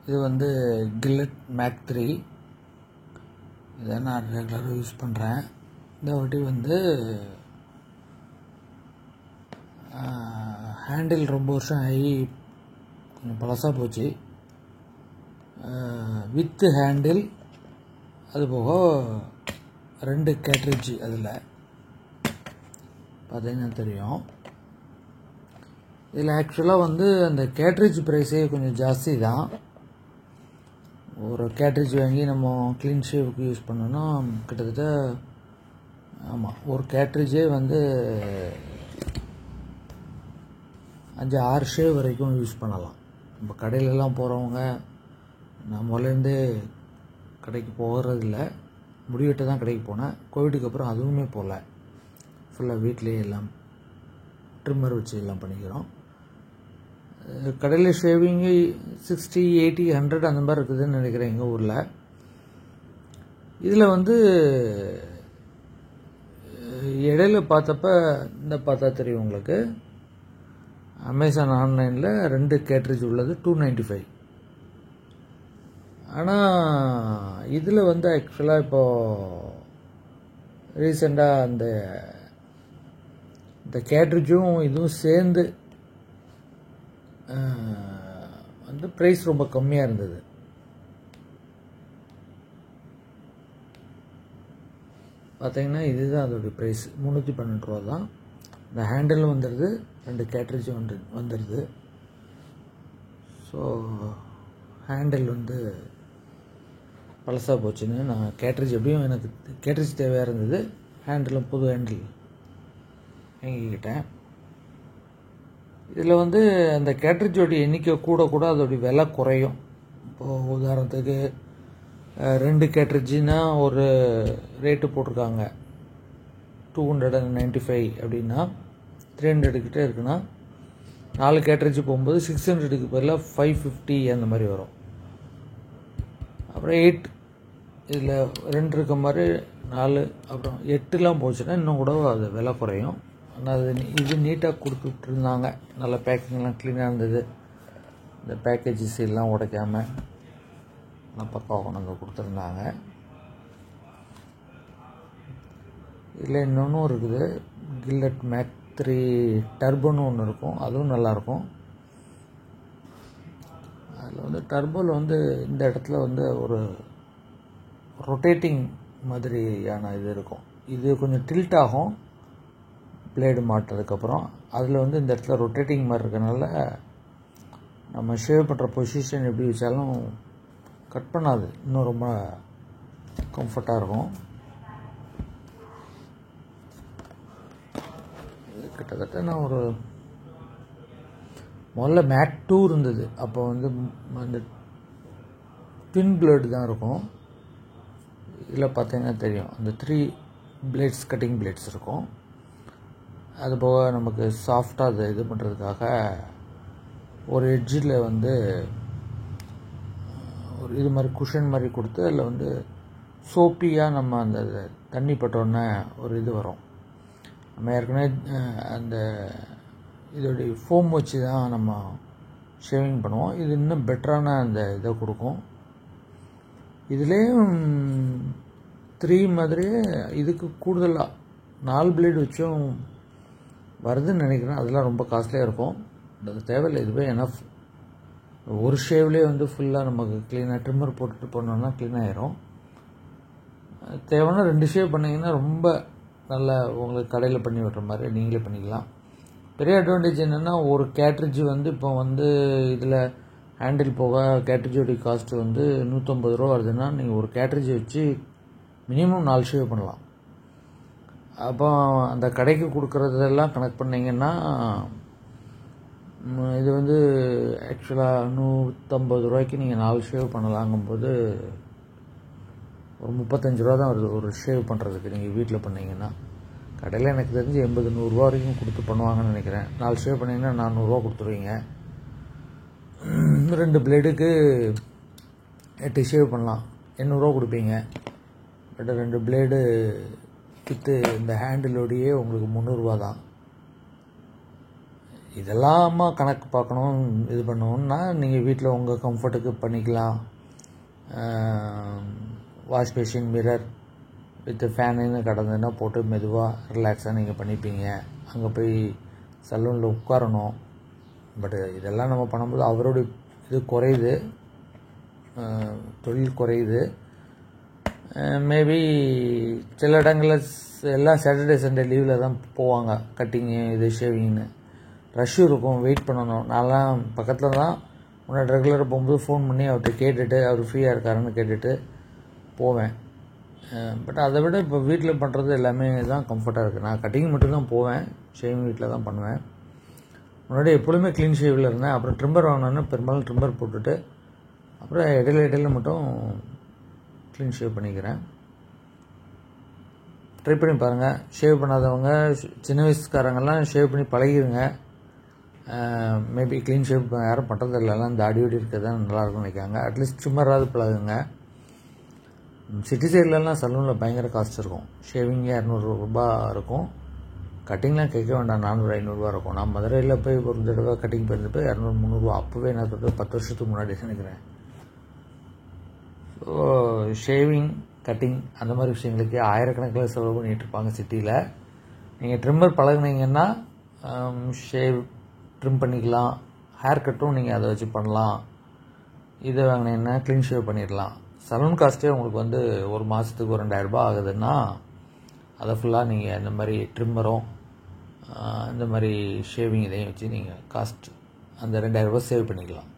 இது வந்து கில்லட் மேக் 3. இதை நான் ரெகுலராக யூஸ் பண்ணுறேன். இந்த வாட்டி வந்து ஹேண்டில் ரொம்ப வருஷம் ஆகி கொஞ்சம் பழசாக போச்சு. வித்து ஹேண்டில், அது போக 2 கேட்ரிட்ஜ் அதில் பார்த்தீங்கன்னா தெரியும். இதில் ஆக்சுவலாக வந்து அந்த கேட்ரிட்ஜ் ப்ரைஸே கொஞ்சம் ஜாஸ்தி தான். ஒரு கேட்ரிட்ஜ் வாங்கி நம்ம க்ளீன் ஷேவுக்கு யூஸ் பண்ணோன்னா கிட்டத்தட்ட ஆமாம் ஒரு கேட்ரிட்ஜே வந்து 5-6 ஷேவ் வரைக்கும் யூஸ் பண்ணலாம். நம்ம கடையிலலாம் போகிறவங்க, நான் முதலேருந்தே கடைக்கு போகிறதில்ல, முடிவெட்ட தான் கடைக்கு போனேன். கோவிடுக்கு அப்புறம் அதுவுமே போகல, ஃபுல்லாக வீட்லேயே எல்லாம் ட்ரிம்மர் வச்சு எல்லாம் பண்ணிக்கிறோம். கடையில் ஷேவிங்கு 60, 80, 100 அந்த மாதிரி இருக்குதுன்னு நினைக்கிறேன் எங்கள் ஊரில். இதில் வந்து இடையில பார்த்தப்ப இந்த பார்த்தா தெரியும் உங்களுக்கு, அமேசான் ஆன்லைனில் 2 கேட்ரிட்ஜ் உள்ளது 295. ஆனால் இதில் வந்து ஆக்சுவலாக இப்போது ரீசெண்டாக இந்த கேட்ரிட்ஜும் இதுவும் சேர்ந்து வந்து ப்ரைஸ் ரொம்ப கம்மியாக இருந்தது. பார்த்தீங்கன்னா இதுதான் அதோடைய ப்ரைஸ், 312 ரூபா தான். இந்த ஹேண்டிலும் வந்துடுது, 2 கேட்ரிட்ஜும் வந்துடுது. ஸோ ஹேண்டில் வந்து பழசாக போச்சுன்னு நான் கேட்ரிட்ஜ், எப்படியும் எனக்கு கேட்ரிட்ஜ் தேவையாக இருந்தது, ஹேண்டிலும் புது ஹேண்டில் வாங்கிக்கிட்டேன். இதில் வந்து அந்த கேட்ரிட்ஜோடைய எண்ணிக்கை கூட கூட அதோடைய விலை குறையும். இப்போது உதாரணத்துக்கு 2 கேட்ரிட்ஜுன்னா ஒரு ரேட்டு போட்டிருக்காங்க 295 அப்படின்னா 300 கிட்டே இருக்குன்னா 4 கேட்ரிட்ஜ் போகும்போது 600க்கு பதிலாக 550 அந்த மாதிரி வரும். அப்புறம் 8, இதில் 2 இருக்க மாதிரி 4, அப்புறம் 8லாம் போச்சுன்னா இன்னும் கூட அது விலை குறையும். ஆனால் இது நீட்டாக கொடுத்துட்ருந்தாங்க, நல்ல பேக்கிங்லாம் க்ளீனாக இருந்தது. இந்த பேக்கேஜஸ் எல்லாம் உடைக்காமல் நான் பக்காவாக கொண்டு வந்து கொடுத்துருந்தாங்க. இதில் இன்னொன்றும் இருக்குது, கில்லட் மேக் 3 டர்போன்னு ஒன்று இருக்கும், அதுவும் நல்லாயிருக்கும். அதில் வந்து டர்போவில் வந்து இந்த இடத்துல வந்து ஒரு ரொட்டேட்டிங் மாதிரியான இது இருக்கும். இது கொஞ்சம் டில்ட் ஆகும் பிளேடு மாட்டுறதுக்கப்புறம். அதில் வந்து இந்த இடத்துல ரொட்டேட்டிங் மாதிரி இருக்கனால நம்ம ஷேவ் பண்ணுற பொசிஷன் எப்படி வச்சாலும் கட் பண்ணாது, இன்னும் ரொம்ப கம்ஃபர்ட்டாக இருக்கும். கிட்டத்தட்ட நான் ஒரு முதல்ல மேக் 2 இருந்தது, அப்போ வந்து அந்த ட்வின் பிளேடு தான் இருக்கும். இதில் பார்த்தீங்கன்னா தெரியும், அந்த 3 பிளேட்ஸ், கட்டிங் பிளேட்ஸ் இருக்கும். அதுபோக நமக்கு சாஃப்டாக அதை இது பண்ணுறதுக்காக ஒரு எட்ஜில் வந்து ஒரு இது மாதிரி குஷன் மாதிரி கொடுத்து, அதில் வந்து சோப்பியாக நம்ம அந்த தண்ணி பட்டோன்னே ஒரு இது வரும். நம்ம ஏற்கனவே அந்த இதோடைய ஃபோம் வச்சு தான் நம்ம ஷேவிங் பண்ணுவோம். இது இன்னும் பெட்டரான அந்த இதை கொடுக்கும். இதுலேயும் 3 மாதிரியே இதுக்கு கூடுதலாக 4 பிளேடு வச்சும் வருதுன்னு நினைக்கிறேன். அதெல்லாம் ரொம்ப காஸ்ட்லியாக இருக்கும், அது தேவையில்லை, இதுவே எனஃப். ஒரு ஷேவ்லேயே வந்து ஃபுல்லாக நமக்கு க்ளீனாக ட்ரிம்மர் போட்டுட்டு போனோன்னா க்ளீன் ஆகிரும். தேவைன்னா 2 ஷேவ் பண்ணிங்கன்னா ரொம்ப நல்லா உங்களுக்கு கடையில் பண்ணி விடுற மாதிரி நீங்களே பண்ணிக்கலாம். பெரிய அட்வான்டேஜ் என்னென்னா, ஒரு கேட்ரிட்ஜ் வந்து இப்போ வந்து இதில் ஹேண்டில் போக கேட்ரிட்ஜோடைய காஸ்ட்டு வந்து 150 ரூபா வருதுன்னா, நீங்கள் ஒரு கேட்ரிட்ஜ் வச்சு மினிமம் 4 ஷேவ் பண்ணலாம். அப்போ அந்த கடைக்கு கொடுக்குறதெல்லாம் கனெக்ட் பண்ணிங்கன்னா இது வந்து ஆக்சுவலாக 150 ரூபாய்க்கு நீங்கள் 4 ஷேவ் பண்ணலாங்கும்போது ஒரு 35 ரூபா தான் வருது ஒரு ஷேவ் பண்ணுறதுக்கு. நீங்கள் வீட்டில் பண்ணிங்கன்னா கடையில் எனக்கு தெரிஞ்சு 80-100 ரூபா வரைக்கும் கொடுத்து பண்ணுவாங்கன்னு நினைக்கிறேன். 4 ஷேவ் பண்ணிங்கன்னா 400 ரூபா கொடுத்துருவீங்க. 2 பிளேடுக்கு 8 ஷேவ் பண்ணலாம், 800 ரூபா கொடுப்பீங்க. பட் 2 பிளேடு வித்து இந்த ஹேண்டிலோடையே உங்களுக்கு 300 ரூபா தான். இதெல்லாமா கணக்கு பார்க்கணும், இது பண்ணணுன்னா நீங்கள் வீட்டில் உங்கள் கம்ஃபர்ட்டுக்கு பண்ணிக்கலாம். வாஷ் பேஷின், மிரர் வித் ஃபேனுன்னு கடந்ததுன்னா போட்டு மெதுவாக ரிலாக்ஸாக நீங்கள் பண்ணிப்பீங்க. அங்கே போய் சலூனில் உட்காரணும். பட்டு இதெல்லாம் நம்ம பண்ணும்போது அவருடைய இது குறையுது, தொழில் குறையுது. மேபி சில இடங்களில் எல்லாம் சாட்டர்டே சண்டே லீவில் தான் போவாங்க கட்டிங்கு இது ஷேவிங்னு. ரஷ்ஷு இருக்கும், வெயிட் பண்ணணும். நான்லாம் பக்கத்தில் தான் முன்னாடி ரெகுலராக போகும்போது ஃபோன் பண்ணி அவர்கிட்ட கேட்டுட்டு அவர் ஃப்ரீயாக இருக்காருன்னு கேட்டுட்டு போவேன். பட் அதை விட இப்போ வீட்டில் பண்ணுறது எல்லாமே தான் கம்ஃபர்ட்டாக இருக்குது. நான் கட்டிங் மட்டும்தான் போவேன், ஷேவிங் வீட்டில் தான் பண்ணுவேன். முன்னாடி எப்பொழுதுமே க்ளீன் ஷேவில் இருந்தேன். அப்புறம் ட்ரிம்மர் வாங்கினோன்னு பெரும்பாலும் ட்ரிம்மர் போட்டுட்டு அப்புறம் இடையில மட்டும் க்ளீன் ஷேவ் பண்ணிக்கிறேன். ட்ரை பண்ணி பாருங்கள். ஷேவ் பண்ணாதவங்க, சின்ன வயசுக்காரங்கெல்லாம் ஷேவ் பண்ணி பழகிடுங்க. மேபி க்ளீன் ஷேவ் யாரும் பண்ணுறது இல்லைலாம், தாடியோடு இருக்கிறது தான் நல்லாயிருக்கும்னு நினைக்காங்க. அட்லீஸ்ட் ட்ரிம்மராவது பழகுங்க. சிட்டி சைட்லலாம் சலூனில் பயங்கர காஸ்ட் இருக்கும். ஷேவிங்கே 200 ரூபா இருக்கும். கட்டிங்லாம் கேட்க வேண்டாம், 400-500 இருக்கும். நான் மதுரையில் போய் ஒரு தடவை கட்டிங் பண்ணிட்டு 200-300 அப்போவே நான் சொல்கிறது 10 வருஷத்துக்கு முன்னாடி நினைக்கிறேன். ஸோ ஷேவிங், கட்டிங் அந்த மாதிரி விஷயங்களுக்கு ஆயிரக்கணக்கில் செலவு பண்ணிகிட்டு இருப்பாங்க சிட்டியில். நீங்கள் ட்ரிம்மர் பழகுனீங்கன்னா ஷேவ் ட்ரிம் பண்ணிக்கலாம். ஹேர் கட்டும் நீங்கள் அதை வச்சு பண்ணலாம். இதை வாங்கினீங்கன்னா க்ளீன் ஷேவ் பண்ணிடலாம். சலூன் காஸ்ட்டே உங்களுக்கு ஒரு மாதத்துக்கு ஒரு 2000 ரூபாய் ஆகுதுன்னா அதை ஃபுல்லாக நீங்கள் இந்த மாதிரி ட்ரிம்மரும் இந்த மாதிரி ஷேவிங் இதையும் வச்சு நீங்கள் காஸ்ட் அந்த 2000 ரூபாய் சேவ் பண்ணிக்கலாம்.